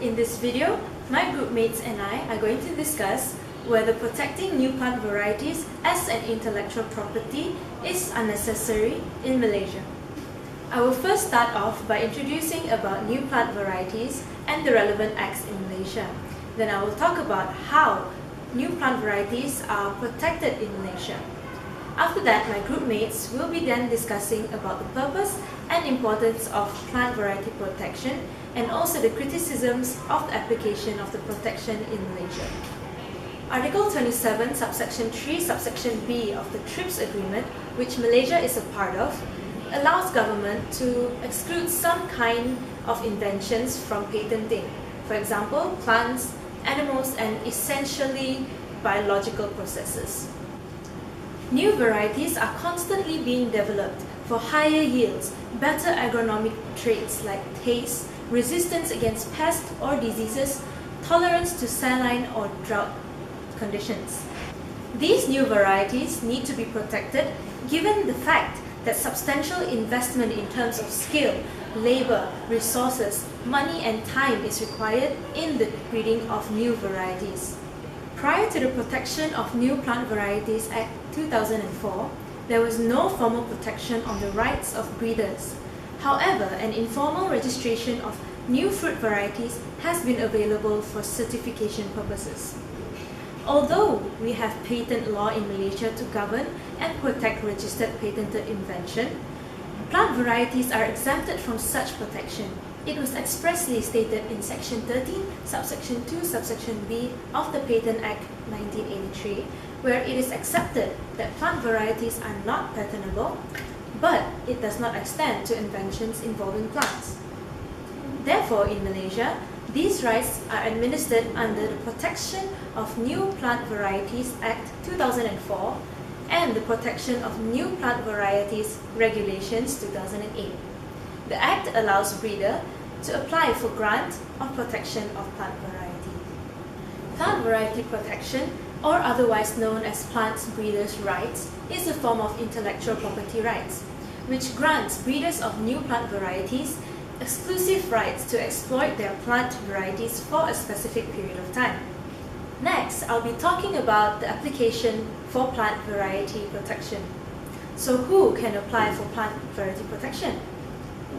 In this video, my group mates and I are going to discuss whether protecting new plant varieties as an intellectual property is unnecessary in Malaysia. I will first start off by introducing about new plant varieties and the relevant acts in Malaysia. Then I will talk about how new plant varieties are protected in Malaysia. After that, my group mates will be then discussing about the purpose and importance of plant variety protection and also the criticisms of the application of the protection in Malaysia. Article 27, subsection 3, subsection B of the TRIPS agreement, which Malaysia is a part of, allows government to exclude some kind of inventions from patenting. For example, plants, animals, and essentially biological processes. New varieties are constantly being developed for higher yields, better agronomic traits like taste, resistance against pests or diseases, tolerance to saline or drought conditions. These new varieties need to be protected given the fact that substantial investment in terms of skill, labor, resources, money and time is required in the breeding of new varieties. Prior to the Protection of New Plant Varieties Act 2004, there was no formal protection on the rights of breeders. However, an informal registration of new fruit varieties has been available for certification purposes. Although we have patent law in Malaysia to govern and protect registered patented invention, plant varieties are exempted from such protection. It was expressly stated in Section 13, subsection 2, subsection B of the Patent Act 1983, where it is accepted that plant varieties are not patentable, but it does not extend to inventions involving plants. Therefore, in Malaysia, these rights are administered under the Protection of New Plant Varieties Act 2004 and the Protection of New Plant Varieties Regulations 2008. The Act allows breeder to apply for grant of protection of plant variety. Plant variety protection, or otherwise known as plant breeders' rights, is a form of intellectual property rights, which grants breeders of new plant varieties exclusive rights to exploit their plant varieties for a specific period of time. Next, I'll be talking about the application for plant variety protection. So who can apply for plant variety protection?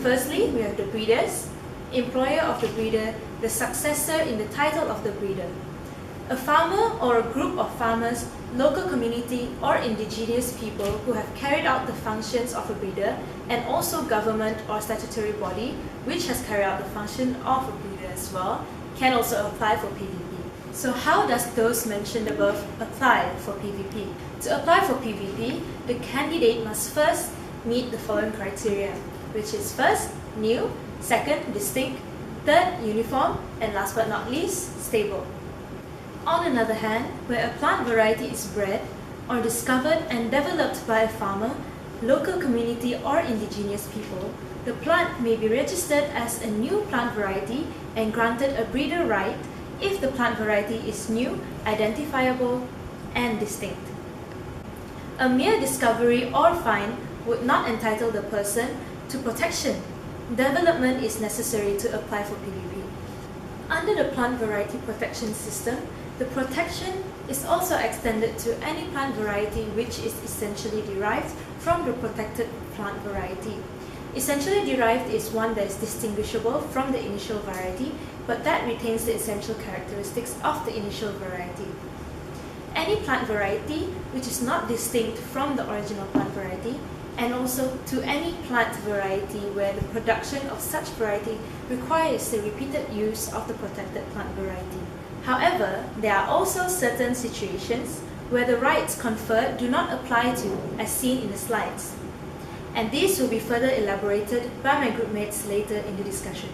Firstly, we have the breeders, employer of the breeder, the successor in the title of the breeder. A farmer or a group of farmers, local community or indigenous people who have carried out the functions of a breeder, and also government or statutory body which has carried out the function of a breeder as well, can also apply for PVP. So how does those mentioned above apply for PVP? To apply for PVP, the candidate must first meet the following criteria, which is first, new, second, distinct, third, uniform, and last but not least, stable. On another hand, where a plant variety is bred or discovered and developed by a farmer, local community or indigenous people, the plant may be registered as a new plant variety and granted a breeder right if the plant variety is new, identifiable, and distinct. A mere discovery or find would not entitle the person to protection. Development is necessary to apply for PVP. Under the plant variety protection system, the protection is also extended to any plant variety which is essentially derived from the protected plant variety. Essentially derived is one that is distinguishable from the initial variety, but that retains the essential characteristics of the initial variety. Any plant variety which is not distinct from the original plant variety, and also to any plant variety where the production of such variety requires the repeated use of the protected plant variety. However, there are also certain situations where the rights conferred do not apply to, as seen in the slides. And these will be further elaborated by my group mates later in the discussion.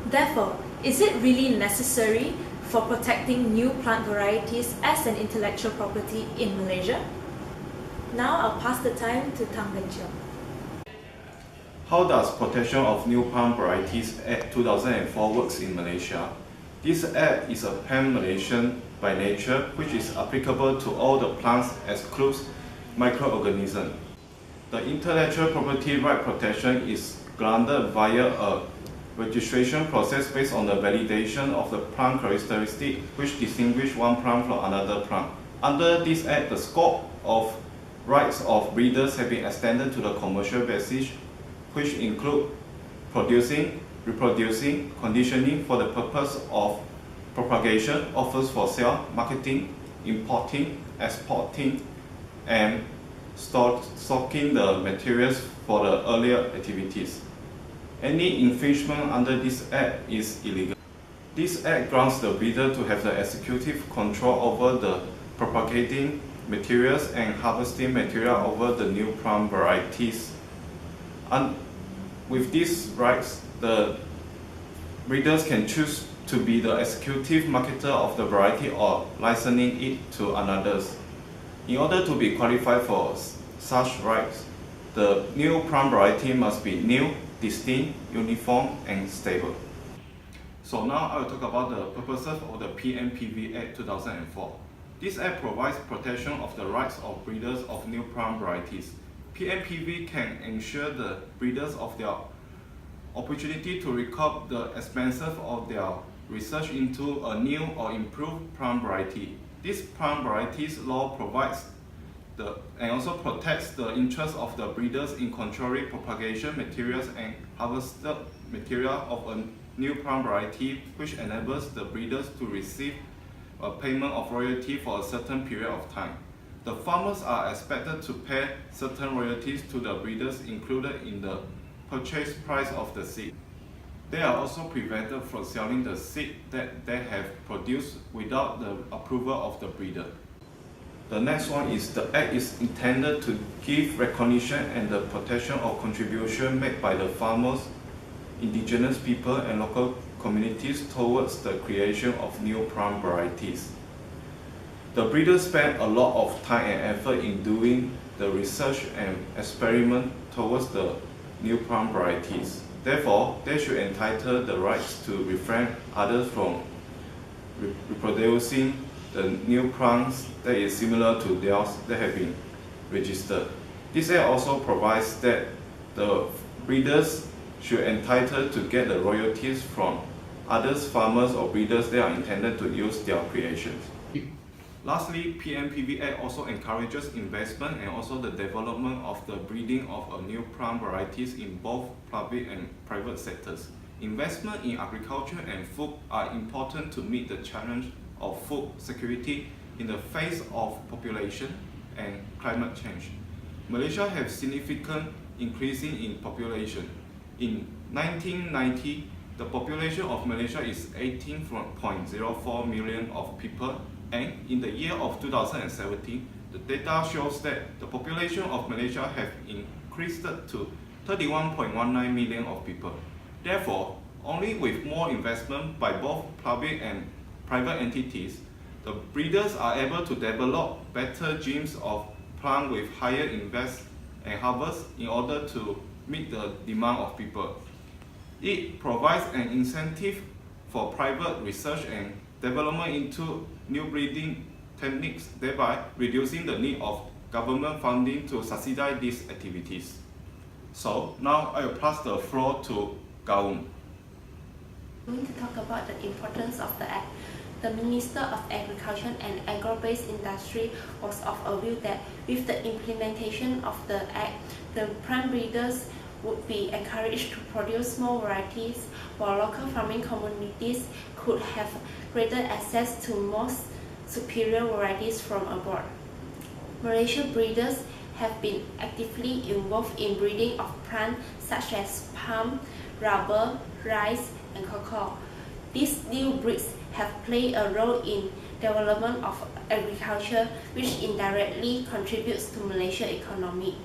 Therefore, is it really necessary for protecting new plant varieties as an intellectual property in Malaysia? Now I'll pass the time to Tang Ben Cheong. How does Protection of New Plant Varieties Act 2004 works in Malaysia? This Act is a pan-Malaysian by nature, which is applicable to all the plants excludes microorganisms. The intellectual property right protection is granted via a registration process based on the validation of the plant characteristic which distinguish one plant from another plant. Under this Act, the scope of rights of breeders have been extended to the commercial basis, which include producing, reproducing, conditioning for the purpose of propagation, offers for sale, marketing, importing, exporting, and stocking the materials for the earlier activities. Any infringement under this Act is illegal. This Act grants the breeder to have the executive control over the propagating materials and harvesting material over the new plant varieties. And with these rights, the breeders can choose to be the executive marketer of the variety or licensing it to others. In order to be qualified for such rights, the new plant variety must be new, distinct, uniform, and stable. So now I will talk about the purposes of the PMPV Act 2004. This Act provides protection of the rights of breeders of new plant varieties. PMPV can ensure the breeders of their opportunity to recoup the expenses of their research into a new or improved plant variety. This plant varieties law provides and also protects the interests of the breeders in controlling propagation materials and harvested material of a new plant variety, which enables the breeders to receive a payment of royalty for a certain period of time. The farmers are expected to pay certain royalties to the breeders included in the purchase price of the seed. They are also prevented from selling the seed that they have produced without the approval of the breeder. The next one is the Act is intended to give recognition and the protection of contribution made by the farmers, indigenous people, and local communities towards the creation of new plant varieties. The breeders spend a lot of time and effort in doing the research and experiment towards the new plant varieties. Therefore, they should entitle the rights to refrain others from reproducing the new plants that is similar to theirs that have been registered. This Act also provides that the breeders should entitled to get the royalties from others farmers or breeders that are intended to use their creations. Lastly, PMPV Act also encourages investment and also the development of the breeding of a new plant varieties in both public and private sectors. Investment in agriculture and food are important to meet the challenge of food security in the face of population and climate change. Malaysia has significant increasing in population. In 1990, the population of Malaysia is 18.04 million of people, and in the year of 2017, the data shows that the population of Malaysia have increased to 31.19 million of people. Therefore, only with more investment by both public and private entities, the breeders are able to develop better genes of plants with higher invest and harvest in order to meet the demand of people. It provides an incentive for private research and development into new breeding techniques, thereby reducing the need of government funding to subsidize these activities. So now I will pass the floor to Gaun. I'm going to talk about the importance of the Act. The Minister of Agriculture and Agro-Based Industry was of a view that with the implementation of the Act, the plant breeders would be encouraged to produce more varieties, while local farming communities could have greater access to more superior varieties from abroad. Malaysian breeders have been actively involved in breeding of plants such as palm, rubber, rice, and cocoa. These new breeds have played a role in development of agriculture, which indirectly contributes to Malaysia's economy.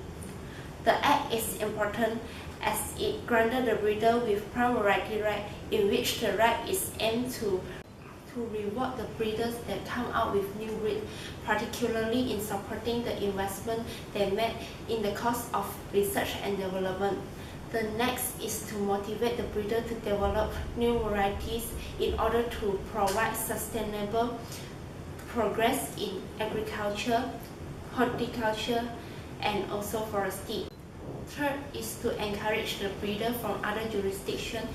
The Act is important as it granted the breeder with plant variety right, in which the right is aimed to reward the breeders that come out with new breeds, particularly in supporting the investment they made in the course of research and development. The next is to motivate the breeder to develop new varieties in order to provide sustainable progress in agriculture, horticulture, and also forestry. Third is to encourage the breeder from other jurisdictions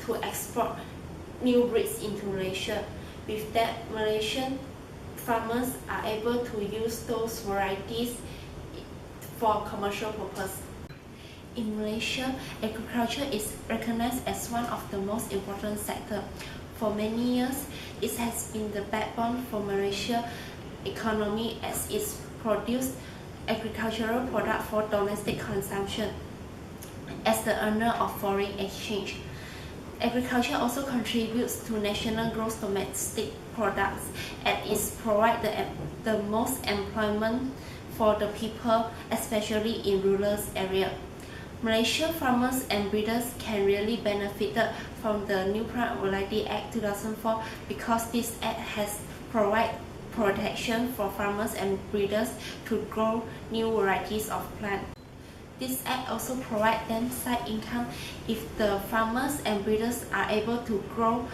to export new breeds into Malaysia. With that, Malaysian farmers are able to use those varieties for commercial purpose. In Malaysia, agriculture is recognized as one of the most important sectors. For many years, it has been the backbone for Malaysia's economy as it produced agricultural products for domestic consumption. As the earner of foreign exchange, agriculture also contributes to national gross domestic products as it provides the most employment for the people, especially in rural areas. Malaysian farmers and breeders can really benefit from the New Plant Variety Act 2004 because this act has provided protection for farmers and breeders to grow new varieties of plants. This act also provides them side income if the farmers and breeders are able to grow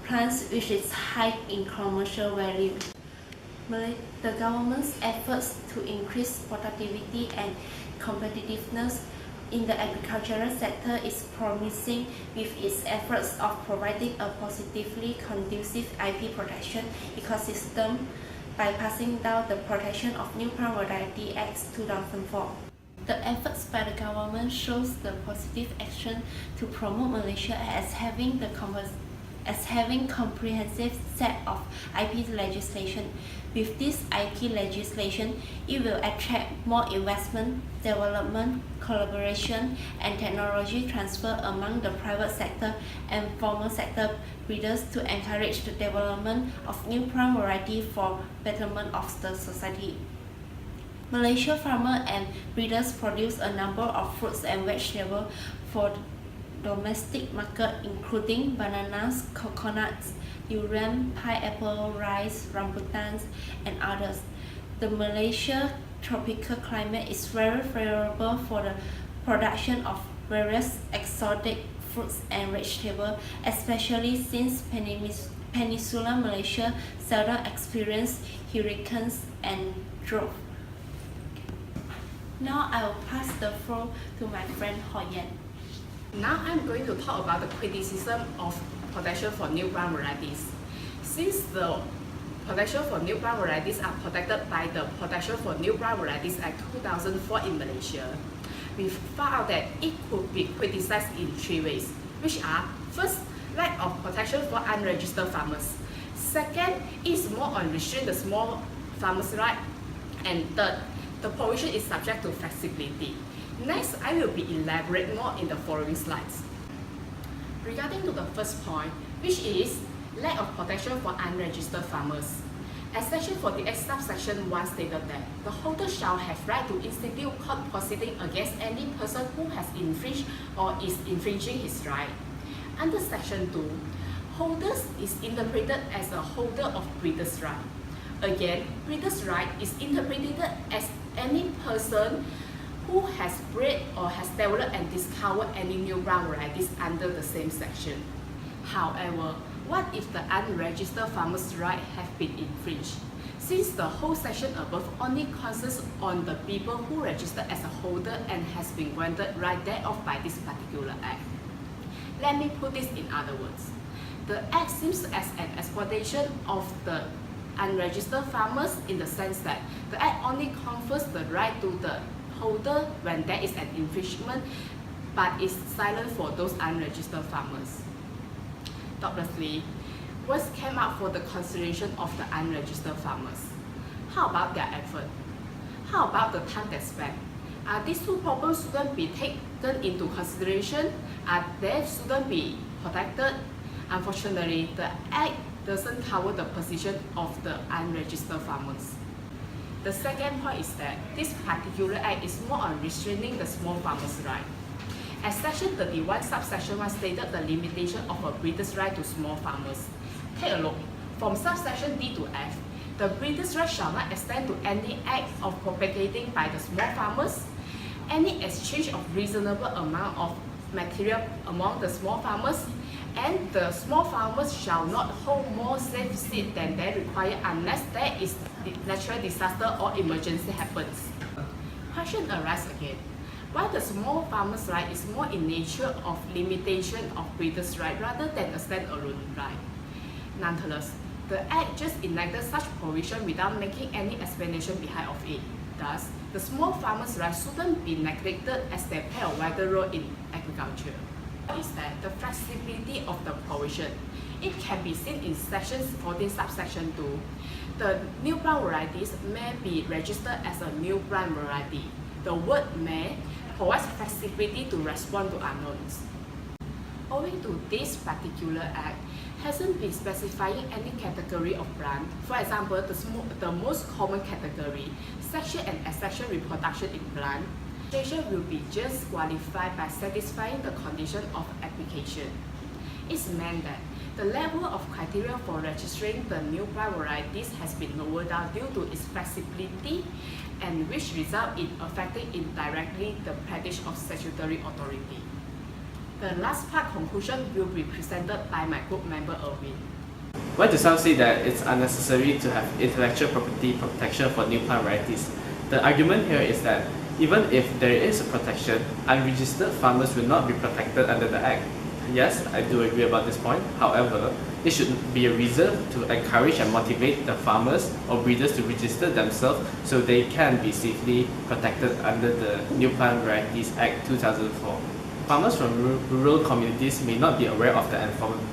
plants which is high in commercial value. The government's efforts to increase productivity and competitiveness in the agricultural sector is promising with its efforts of providing a positively conducive IP protection ecosystem by passing down the protection of New Plant Variety Act 2004. The efforts by the government shows the positive action to promote Malaysia as having comprehensive set of IP legislation. With this IP legislation, it will attract more investment, development, collaboration, and technology transfer among the private sector and formal sector breeders to encourage the development of new plant variety for betterment of the society. Malaysia farmers and breeders produce a number of fruits and vegetables for domestic market including bananas, coconuts, durian, pineapple, rice, rambutans, and others. The Malaysia tropical climate is very favorable for the production of various exotic fruits and vegetables, especially since Peninsular Malaysia seldom experiences hurricanes and drought. Now I will pass the floor to my friend Ho Yan. Now I'm going to talk about the criticism of protection for new plant varieties. Since the protection for new plant varieties are protected by the Protection for New Plant Varieties Act 2004 in Malaysia, we found that it could be criticized in three ways, which are: first, lack of protection for unregistered farmers; second, is more on restricting the small farmers' right; and third, the provision is subject to flexibility. Next, I will be elaborate more in the following slides. Regarding to the first point, which is lack of protection for unregistered farmers. As Section 48 subsection 1 stated that the holder shall have right to institute court proceeding against any person who has infringed or is infringing his right. Under Section 2, holders is interpreted as a holder of breeder's right. Again, breeder's right is interpreted as any person who has bred or has developed and discovered any new plant varieties under the same section. However, what if the unregistered farmer's rights have been infringed? Since the whole section above only concerns on the people who registered as a holder and has been granted right thereof by this particular act. Let me put this in other words. The act seems as an exploitation of the unregistered farmers in the sense that the act only confers the right to the holder when there is an infringement, but is silent for those unregistered farmers. Doubtlessly, what came up for the consideration of the unregistered farmers? How about their effort? How about the time they spent? These two problems shouldn't be taken into consideration? They shouldn't be protected? Unfortunately, the Act doesn't cover the position of the unregistered farmers. The second point is that this particular Act is more on restraining the small farmers' right. As Section 31, subsection 1 stated the limitation of a breeder's right to small farmers. Take a look. From subsection D to F, the breeder's right shall not extend to any act of propagating by the small farmers, any exchange of reasonable amount of material among the small farmers, and the small farmers shall not hold more safe seed than they require unless there is natural disaster or emergency happens. Question arises again. while the small farmers' right is more in nature of limitation of breeders' right rather than a standalone right. Nonetheless, the Act just enacted such provision without making any explanation behind of it. Thus, the small farmers' rights shouldn't be neglected as they play a vital role in agriculture. Is that the flexibility of the provision? It can be seen in section 14 subsection 2. The new plant varieties may be registered as a new plant variety. The word may provides flexibility to respond to unknowns. Owing to this particular act, hasn't been specifying any category of plant. For example, the most common category, sexual and asexual reproduction in plant, registration will be just qualified by satisfying the condition of application. It's meant that the level of criteria for registering the new plant varieties has been lowered down due to its flexibility, and which result in affecting indirectly the practice of statutory authority. The last part conclusion will be presented by my group member Erwin. Why do some say that it's unnecessary to have intellectual property protection for new plant varieties? The argument here is that even if there is a protection, unregistered farmers will not be protected under the Act. Yes, I do agree about this point. However, it should be a reason to encourage and motivate the farmers or breeders to register themselves so they can be safely protected under the New Plant Varieties Act 2004. Farmers from rural communities may not be aware of the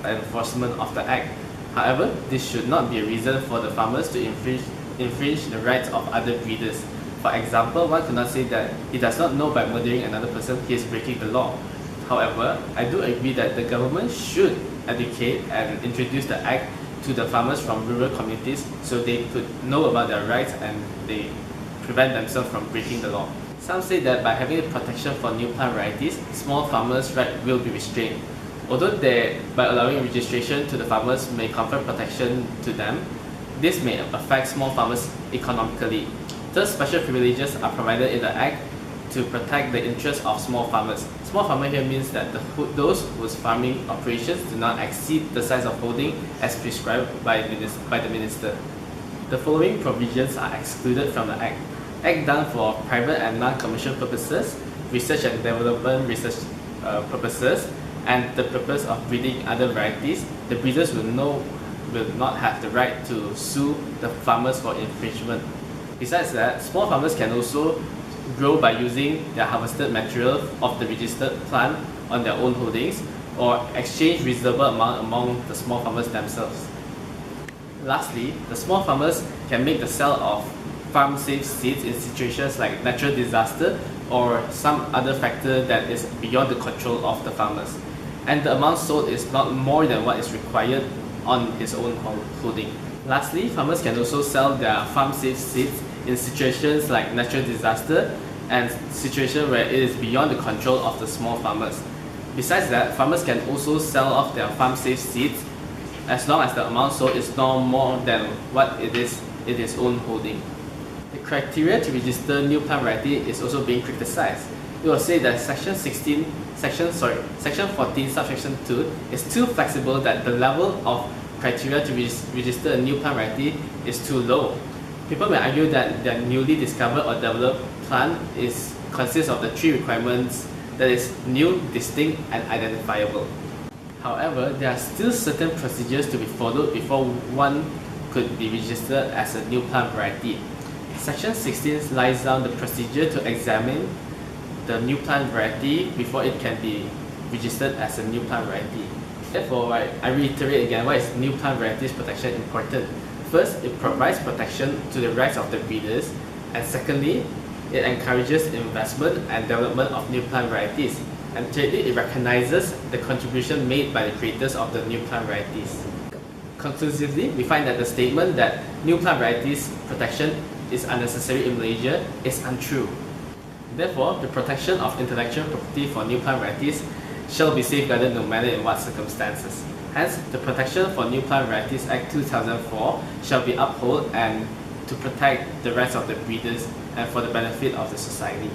enforcement of the Act. However, this should not be a reason for the farmers to infringe the rights of other breeders. For example, one could not say that he does not know by murdering another person he is breaking the law. However, I do agree that the government should educate and introduce the Act to the farmers from rural communities so they could know about their rights and they prevent themselves from breaking the law. Some say that by having a protection for new plant varieties, small farmers' rights will be restrained. Although by allowing registration to the farmers may confer protection to them, this may affect small farmers economically. Thus, special privileges are provided in the Act to protect the interests of small farmers. Small farmer here means that those whose farming operations do not exceed the size of holding as prescribed by the Minister. The following provisions are excluded from the Act. Act done for private and non-commercial purposes, research and development research purposes, and the purpose of breeding other varieties. The breeders will not have the right to sue the farmers for infringement. Besides that, small farmers can also grow by using their harvested material of the registered plant on their own holdings or exchange reasonable amount among the small farmers themselves. Lastly, the small farmers can make the sale of farm-safe seeds in situations like natural disaster or some other factor that is beyond the control of the farmers, and the amount sold is not more than what is required on his own holding. Lastly, farmers can also sell their farm-safe seeds in situations like natural disaster and situations where it is beyond the control of the small farmers. Besides that, farmers can also sell off their farm-safe seeds as long as the amount sold is no more than what it is in its own holding. The criteria to register new plant variety is also being criticized. It will say that Section 14, subsection 2 is too flexible, that the level of criteria to register a new plant variety is too low. People may argue that their newly discovered or developed plant consists of the three requirements, that is, new, distinct, and identifiable. However, there are still certain procedures to be followed before one could be registered as a new plant variety. Section 16 lays down the procedure to examine the new plant variety before it can be registered as a new plant variety. Therefore, I reiterate again, why is new plant varieties protection important? First, it provides protection to the rights of the breeders, and secondly, it encourages investment and development of new plant varieties, and thirdly, it recognizes the contribution made by the creators of the new plant varieties. Conclusively, we find that the statement that new plant varieties protection is unnecessary in Malaysia is untrue. Therefore, the protection of intellectual property for new plant varieties shall be safeguarded no matter in what circumstances. Hence, the Protection for New Plant Varieties Act 2004 shall be upheld and to protect the rights of the breeders and for the benefit of the society.